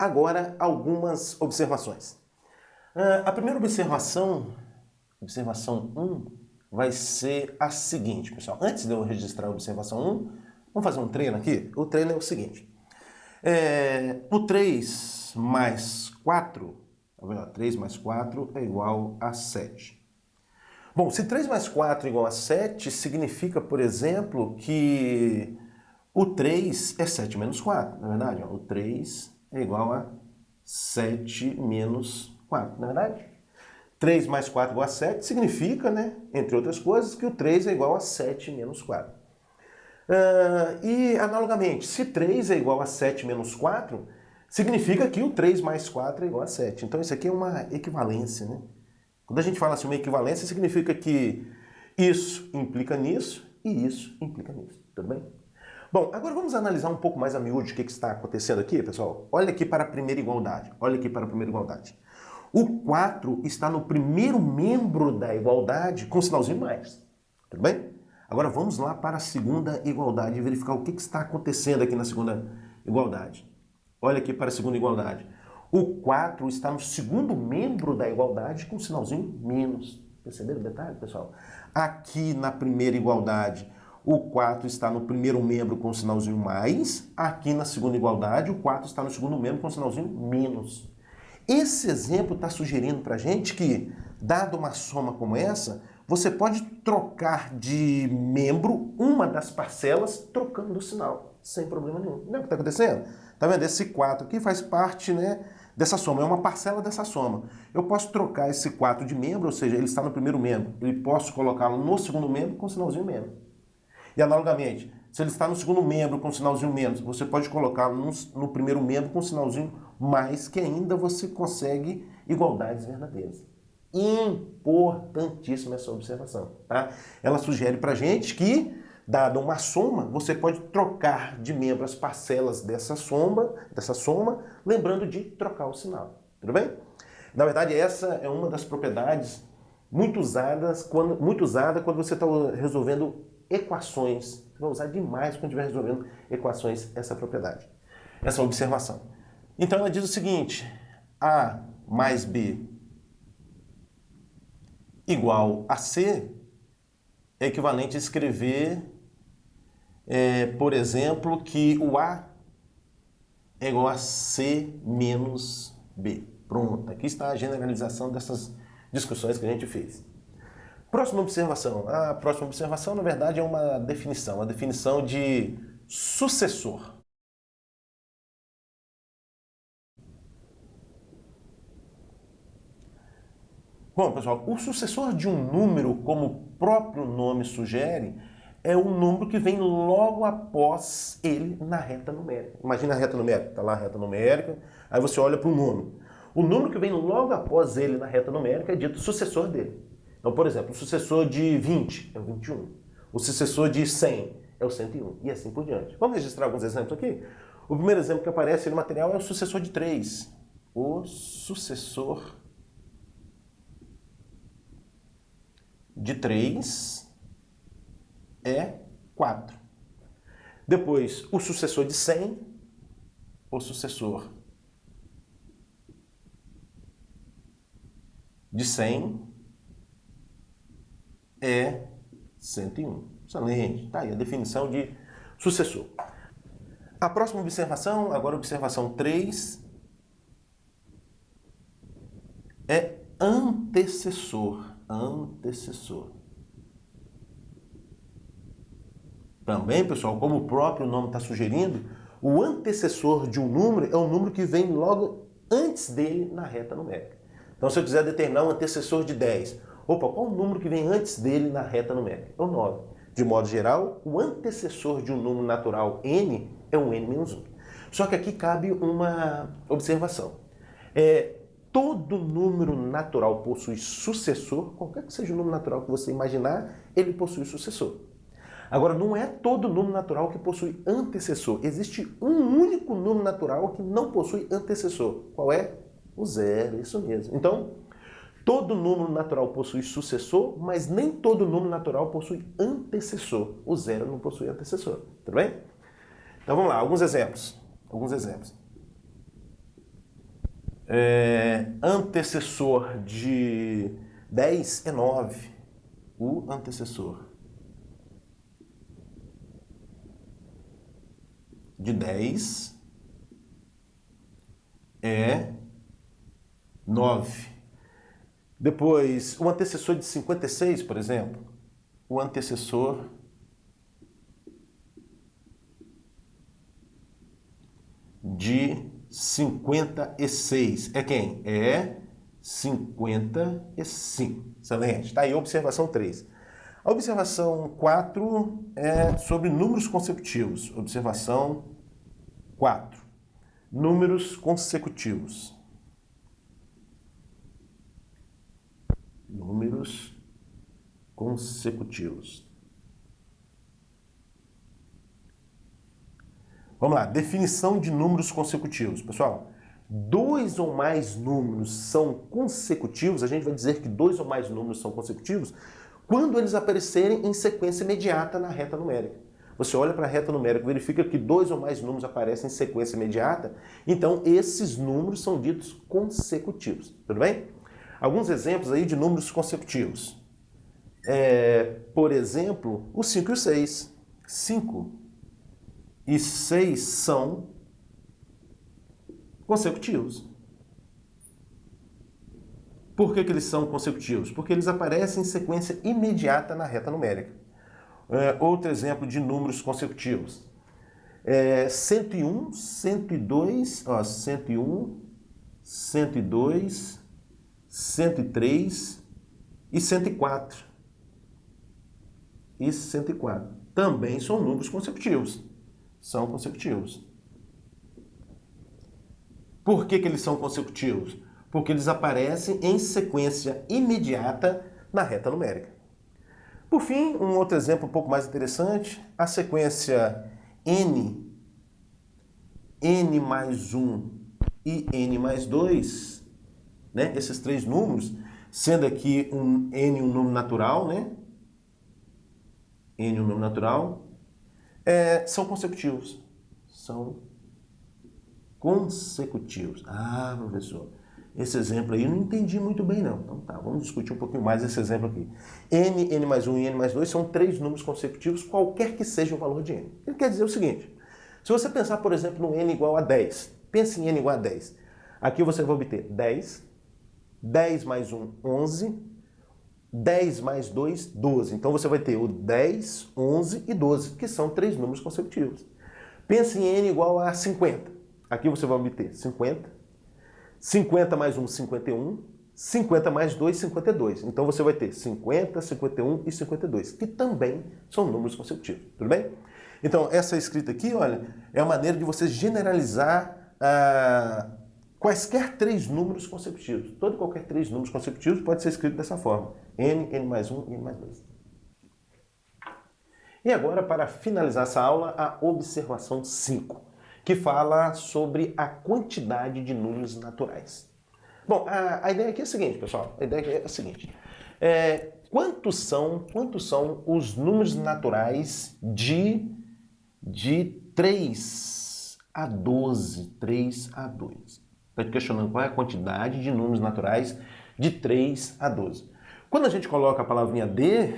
agora algumas observações. A primeira observação 1, vai ser a seguinte, pessoal. Antes de eu registrar a observação 1, vamos fazer um treino aqui? O treino é o seguinte. O 3 mais 4, 3 mais 4 é igual a 7. Bom, se 3 mais 4 é igual a 7, significa, por exemplo, que o 3 é 7 menos 4, não é verdade? O 3 é igual a 7 menos 4, não é verdade? 3 mais 4 igual a 7 significa, né, entre outras coisas, que o 3 é igual a 7 menos 4. E, analogamente, se 3 é igual a 7 menos 4, significa que o 3 mais 4 é igual a 7. Então, isso aqui é uma equivalência, né? Quando a gente fala assim, uma equivalência, significa que isso implica nisso e isso implica nisso. Tudo bem? Bom, agora vamos analisar um pouco mais a miúde o que está acontecendo aqui, pessoal. Olha aqui para a primeira igualdade. Olha aqui para a primeira igualdade. O 4 está no primeiro membro da igualdade com sinalzinho mais. Tudo bem? Agora vamos lá para a segunda igualdade e verificar o que está acontecendo aqui na segunda igualdade. Olha aqui para a segunda igualdade. O 4 está no segundo membro da igualdade com sinalzinho menos. Perceberam o detalhe, pessoal? Aqui na primeira igualdade, o 4 está no primeiro membro com sinalzinho mais. Aqui na segunda igualdade, o 4 está no segundo membro com sinalzinho menos. Esse exemplo está sugerindo para a gente que, dado uma soma como essa, você pode trocar de membro uma das parcelas trocando o sinal, sem problema nenhum. Não é o que está acontecendo? Está vendo? Esse 4 aqui faz parte, né, dessa soma, é uma parcela dessa soma. Eu posso trocar esse 4 de membro, ou seja, ele está no primeiro membro, e posso colocá-lo no segundo membro com sinalzinho menos. E analogamente, se ele está no segundo membro com sinalzinho menos, você pode colocá-lo no primeiro membro com sinalzinho mais, que ainda você consegue igualdades verdadeiras. Importantíssima essa observação, tá? Ela sugere para a gente que, dada uma soma, você pode trocar de membro as parcelas dessa soma, lembrando de trocar o sinal. Tudo bem? Na verdade, essa é uma das propriedades muito usada quando você está resolvendo equações. Você vai usar demais quando estiver resolvendo equações essa propriedade, essa observação. Então ela diz o seguinte: A mais B igual a C é equivalente a escrever, por exemplo, que o A é igual a C menos B. Pronto, aqui está a generalização dessas discussões que a gente fez. Próxima observação. A próxima observação, na verdade, é uma definição, a definição de sucessor. Bom, pessoal, o sucessor de um número, como o próprio nome sugere, é um número que vem logo após ele na reta numérica. Imagina a reta numérica, está lá a reta numérica, aí você olha para o número. O número que vem logo após ele na reta numérica é dito sucessor dele. Então, por exemplo, o sucessor de 20 é o 21. O sucessor de 100 é o 101 e assim por diante. Vamos registrar alguns exemplos aqui? O primeiro exemplo que aparece no material é o sucessor de 3. O sucessor de 3 é 4. Depois, o sucessor de 100, o sucessor de 100 é 101. Excelente. Tá aí a definição de sucessor. A próxima observação, agora observação 3, é antecessor. Antecessor. Também, pessoal, como o próprio nome está sugerindo, o antecessor de um número é um número que vem logo antes dele na reta numérica. Então, se eu quiser determinar um antecessor de 10, qual o número que vem antes dele na reta numérica? É o 9. De modo geral, o antecessor de um número natural n é um n menos 1. Só que aqui cabe uma observação. Todo número natural possui sucessor, qualquer que seja o número natural que você imaginar, ele possui sucessor. Agora, não é todo número natural que possui antecessor. Existe um único número natural que não possui antecessor. Qual é? O zero, isso mesmo. Então, todo número natural possui sucessor, mas nem todo número natural possui antecessor. O zero não possui antecessor. Tudo bem? Então vamos lá, alguns exemplos. Antecessor de 10 é 9. O antecessor de 10 é 9. Depois, o antecessor de 56, por exemplo. O antecessor de 56 é quem? É 55. Excelente. Está aí a observação 3. A observação 4 é sobre números consecutivos. Observação 4. Números consecutivos. Números consecutivos. Vamos lá, definição de números consecutivos. Pessoal, dois ou mais números são consecutivos, a gente vai dizer que dois ou mais números são consecutivos quando eles aparecerem em sequência imediata na reta numérica. Você olha para a reta numérica, verifica que dois ou mais números aparecem em sequência imediata, então esses números são ditos consecutivos, tudo bem? Alguns exemplos aí de números consecutivos. Por exemplo, o 5 e o 6. 5 e 6 são consecutivos. Por que eles são consecutivos? Porque eles aparecem em sequência imediata na reta numérica. Outro exemplo de números consecutivos. 101, 102, 101, 102, 103 e 104. E 104. Também são números consecutivos. São consecutivos. Por que eles são consecutivos? Porque eles aparecem em sequência imediata na reta numérica. Por fim, um outro exemplo um pouco mais interessante, a sequência n mais 1 e n mais 2, né? Esses três números, sendo aqui um n um número natural, né? N um número natural, são consecutivos. São consecutivos. Ah, professor, esse exemplo aí eu não entendi muito bem não. Então tá, vamos discutir um pouquinho mais esse exemplo aqui. N mais 1 e n mais 2 são três números consecutivos, qualquer que seja o valor de n. Ele quer dizer o seguinte, se você pensar, por exemplo, no n igual a 10, pense em n igual a 10. Aqui você vai obter 10, 10 mais 1, 11, 10 mais 2, 12. Então você vai ter o 10, 11 e 12, que são três números consecutivos. Pense em n igual a 50. Aqui você vai obter 50, 50 mais 1, 51, 50 mais 2, 52. Então você vai ter 50, 51 e 52, que também são números consecutivos. Tudo bem? Então essa escrita aqui, olha, é a maneira de você generalizar quaisquer três números consecutivos. Todo e qualquer três números consecutivos pode ser escrito dessa forma. N, n mais 1 e n mais 2. E agora, para finalizar essa aula, a observação 5. Que fala sobre a quantidade de números naturais. Bom, a ideia aqui é a seguinte, pessoal. A ideia aqui é a seguinte. Quantos são os números naturais de 3 a 12? 3 a 2. Está te questionando qual é a quantidade de números naturais de 3 a 12. Quando a gente coloca a palavrinha D,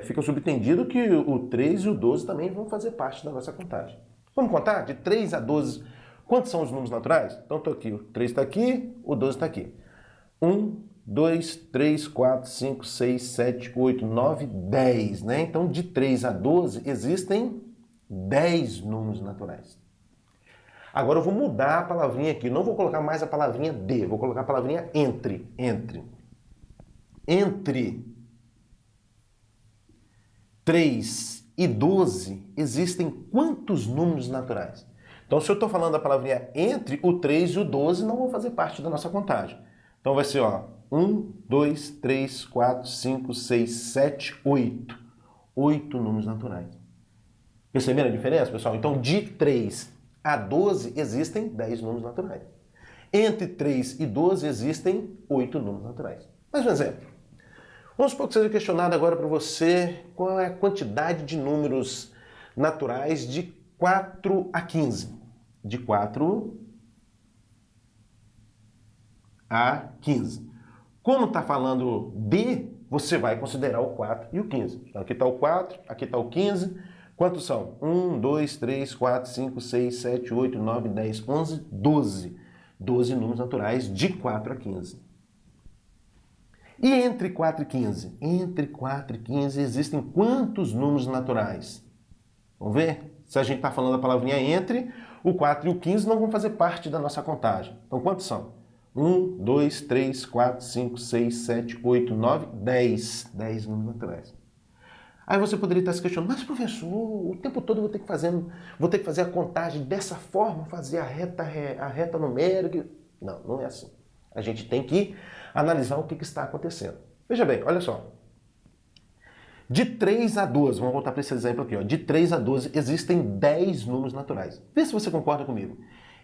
fica subentendido que o 3 e o 12 também vão fazer parte da nossa contagem. Vamos contar? De 3 a 12, quantos são os números naturais? Então, estou aqui, o 3 está aqui, o 12 está aqui. 1, 2, 3, 4, 5, 6, 7, 8, 9, 10, né? Então, de 3 a 12, existem 10 números naturais. Agora, eu vou mudar a palavrinha aqui, não vou colocar mais a palavrinha D, vou colocar a palavrinha entre. Entre 3 e 12, existem quantos números naturais? Então, se eu estou falando da palavrinha entre, o 3 e o 12 não vão fazer parte da nossa contagem. Então, vai ser 1, 2, 3, 4, 5, 6, 7, 8. 8 números naturais. Perceberam a diferença, pessoal? Então, de 3 a 12 existem 10 números naturais. Entre 3 e 12 existem 8 números naturais. Mais um exemplo. Vamos supor que seja questionado agora para você qual é a quantidade de números naturais de 4 a 15. De 4 a 15. Como está falando D, você vai considerar o 4 e o 15. Então, aqui está o 4, aqui está o 15. Quantos são? 1, 2, 3, 4, 5, 6, 7, 8, 9, 10, 11, 12. 12 números naturais de 4 a 15. E entre 4 e 15? Entre 4 e 15 existem quantos números naturais? Vamos ver? Se a gente está falando a palavrinha entre, o 4 e o 15 não vão fazer parte da nossa contagem. Então, quantos são? 1, 2, 3, 4, 5, 6, 7, 8, 9, 10. 10 números naturais. Aí você poderia estar se questionando, mas professor, o tempo todo eu vou ter que fazer a contagem dessa forma, fazer a reta numérica. Não, não é assim. A gente tem que analisar o que está acontecendo. Veja bem, olha só. De 3 a 12, vamos voltar para esse exemplo aqui, ó. De 3 a 12 existem 10 números naturais. Vê se você concorda comigo.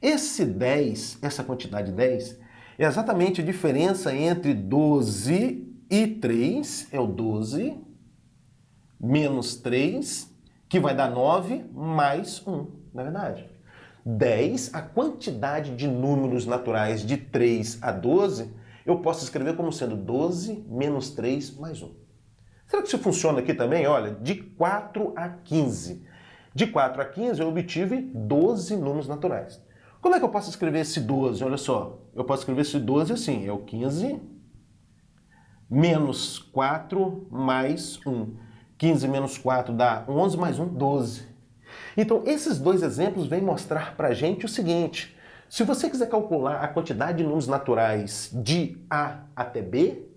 Esse 10, essa quantidade 10, é exatamente a diferença entre 12 e 3, é o 12, menos 3, que vai dar 9, mais 1, não é verdade? 10, a quantidade de números naturais de 3 a 12, eu posso escrever como sendo 12 menos 3 mais 1. Será que isso funciona aqui também? Olha, de 4 a 15. De 4 a 15 eu obtive 12 números naturais. Como é que eu posso escrever esse 12? Olha só, eu posso escrever esse 12 assim, é o 15 menos 4 mais 1. 15 menos 4 dá 11 mais 1, 12. Então, esses dois exemplos vêm mostrar para a gente o seguinte. Se você quiser calcular a quantidade de números naturais de A até B,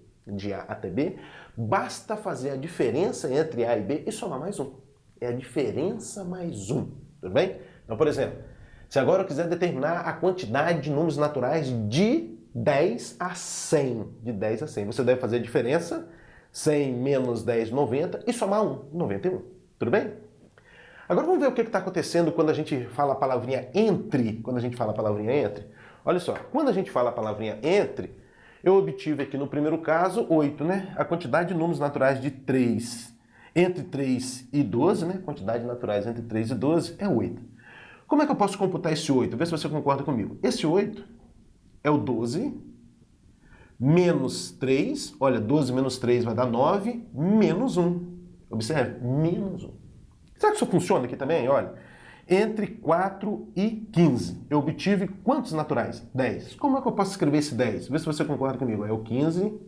basta fazer a diferença entre A e B e somar mais 1. É a diferença mais 1, tudo bem? Então, por exemplo, se agora eu quiser determinar a quantidade de números naturais de 10 a 100, de 10 a 100, você deve fazer a diferença 100 menos 10, 90 e somar 1, 91. Tudo bem? Agora vamos ver o que está acontecendo quando a gente fala a palavrinha entre. Olha só, quando a gente fala a palavrinha entre, eu obtive aqui no primeiro caso 8, né? A quantidade de números naturais de 3 entre 3 e 12, né? Quantidade naturais entre 3 e 12 é 8. Como é que eu posso computar esse 8? Vê se você concorda comigo. Esse 8 é o 12 menos 3, olha, 12 menos 3 vai dar 9, menos 1. Observe, menos 1. Será que isso funciona aqui também? Olha, entre 4 e 15, eu obtive quantos naturais? 10. Como é que eu posso escrever esse 10? Vê se você concorda comigo. É o 15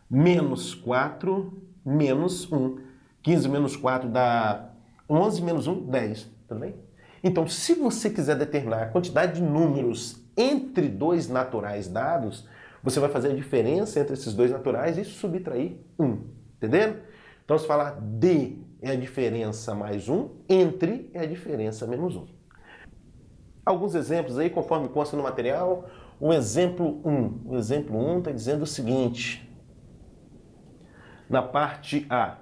menos 4 menos 1. 15 menos 4 dá 11 menos 1, 10. Tudo bem? Então, se você quiser determinar a quantidade de números entre dois naturais dados, você vai fazer a diferença entre esses dois naturais e subtrair 1. Entenderam? Então, se falar D é a diferença mais 1, entre é a diferença menos 1. Alguns exemplos aí, conforme consta no material. O exemplo 1. O exemplo 1 está dizendo o seguinte. Na parte A.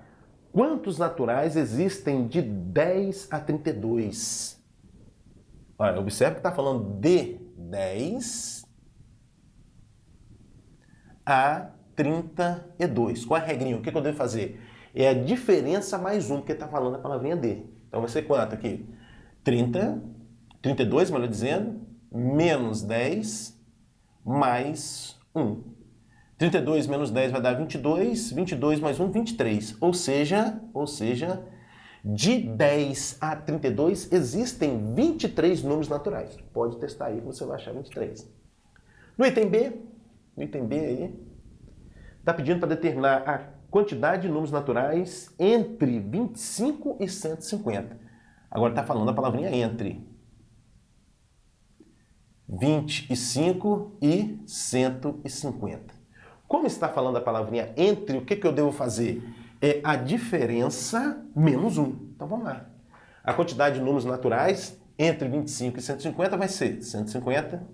Quantos naturais existem de 10 a 32? Olha, observe que está falando de 10 a 32. Qual é a regrinha? O que eu devo fazer? É a diferença mais 1, porque está falando a palavrinha D. Então vai ser quanto aqui? 32, melhor dizendo, menos 10 mais 1. 32 menos 10 vai dar 22, 22 mais 1, 23. Ou seja, de 10 a 32 existem 23 números naturais. Pode testar aí que você vai achar 23. No item B aí, está pedindo para determinar a quantidade de números naturais entre 25 e 150. Agora está falando a palavrinha entre 25 e 150. Como está falando a palavrinha entre, o que eu devo fazer? É a diferença menos 1. Então vamos lá. A quantidade de números naturais entre 25 e 150 vai ser 150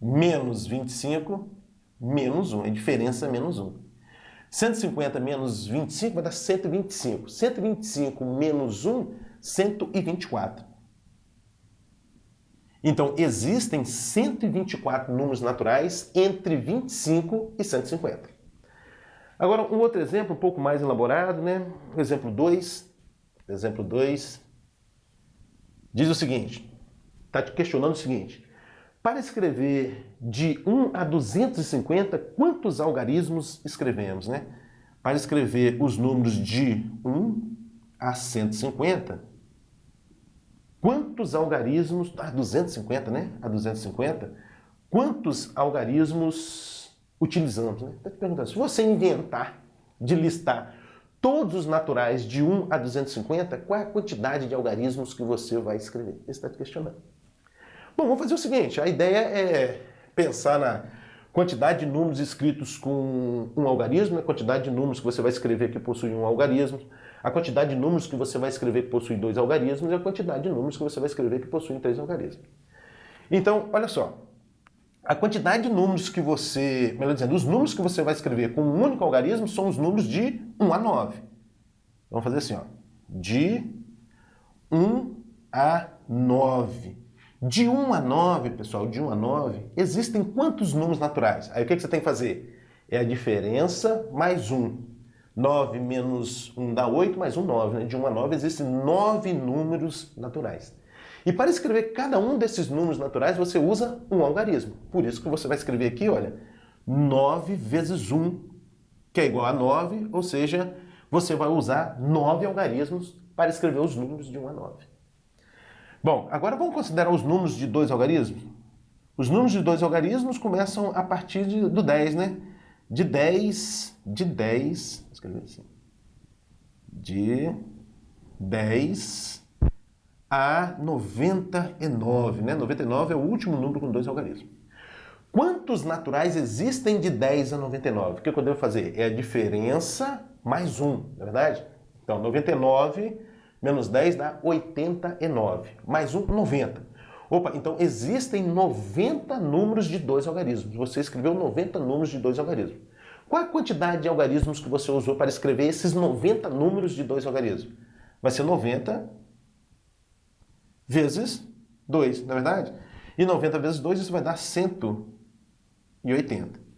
menos 25 menos 1. É diferença menos 1. 150 menos 25 vai dar 125. 125 menos 1, 124. Então, existem 124 números naturais entre 25 e 150. Agora, um outro exemplo um pouco mais elaborado, né? O exemplo 2. Exemplo 2 diz o seguinte, está te questionando o seguinte. Para escrever de 1 a 250, quantos algarismos escrevemos, né? Para escrever os números de 1 a 150, quantos algarismos... A 250, né? A 250, quantos algarismos utilizamos, né? Estou te perguntando, se você inventar de listar todos os naturais de 1 a 250, qual é a quantidade de algarismos que você vai escrever? Você está te questionando. Bom, vamos fazer o seguinte, a ideia é pensar na quantidade de números escritos com um algarismo, a quantidade de números que você vai escrever que possui um algarismo, a quantidade de números que você vai escrever que possui 2 algarismos e a quantidade de números que você vai escrever que possuem 3 algarismos. Então, olha só, a quantidade de números que você, melhor dizendo, os números que você vai escrever com um único algarismo são os números de 1 a 9. Vamos fazer assim, ó, de 1 a 9. De 1 a 9, pessoal, de 1 a 9, existem quantos números naturais? Aí o que você tem que fazer? É a diferença mais 1. 9 menos 1 dá 8, mais 1, 9. Né? De 1 a 9 existem 9 números naturais. E para escrever cada um desses números naturais, você usa um algarismo. Por isso que você vai escrever aqui, olha, 9 vezes 1, que é igual a 9, ou seja, você vai usar 9 algarismos para escrever os números de 1 a 9. Bom, agora vamos considerar os números de 2 algarismos? Os números de 2 algarismos começam a partir do 10, né? De 10, escrever assim, de 10 a 99, né? 99 é o último número com 2 algarismos. Quantos naturais existem de 10 a 99? O que eu devo fazer? É a diferença mais 1, não é verdade? Então, 99 menos 10 dá 89. Mais 1, 90. Opa, então existem 90 números de 2 algarismos. Você escreveu 90 números de 2 algarismos. Qual a quantidade de algarismos que você usou para escrever esses 90 números de 2 algarismos? Vai ser 90 vezes 2, não é verdade? E 90 vezes 2, isso vai dar 180.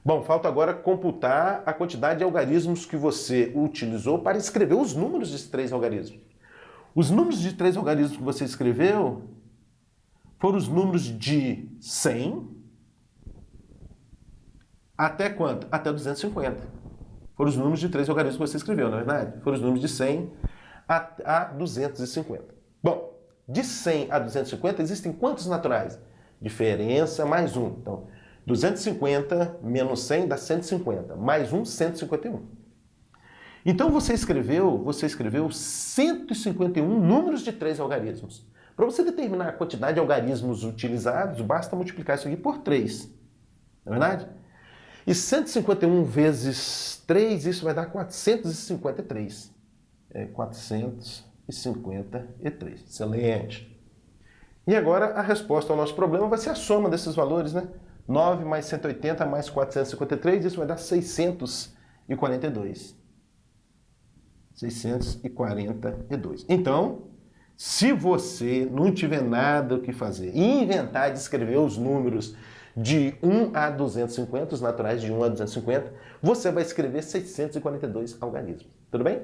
Bom, falta agora computar a quantidade de algarismos que você utilizou para escrever os números desses 3 algarismos. Os números de 3 algarismos que você escreveu foram os números de 100 até quanto? Até 250. Foram os números de 3 algarismos que você escreveu, não é verdade? Foram os números de 100 a 250. Bom, de 100 a 250 existem quantos naturais? Diferença mais 1. Então, 250 menos 100 dá 150, mais 1, 151. Então você escreveu 151 números de 3 algarismos. Para você determinar a quantidade de algarismos utilizados, basta multiplicar isso aqui por 3. Não é verdade? E 151 vezes 3, isso vai dar 453. 453. Excelente. E agora a resposta ao nosso problema vai ser a soma desses valores, né? 9 mais 180 mais 453, isso vai dar 642. 642. Então, se você não tiver nada o que fazer e inventar de escrever os números de 1 a 250, os naturais de 1 a 250, você vai escrever 642 algarismos. Tudo bem?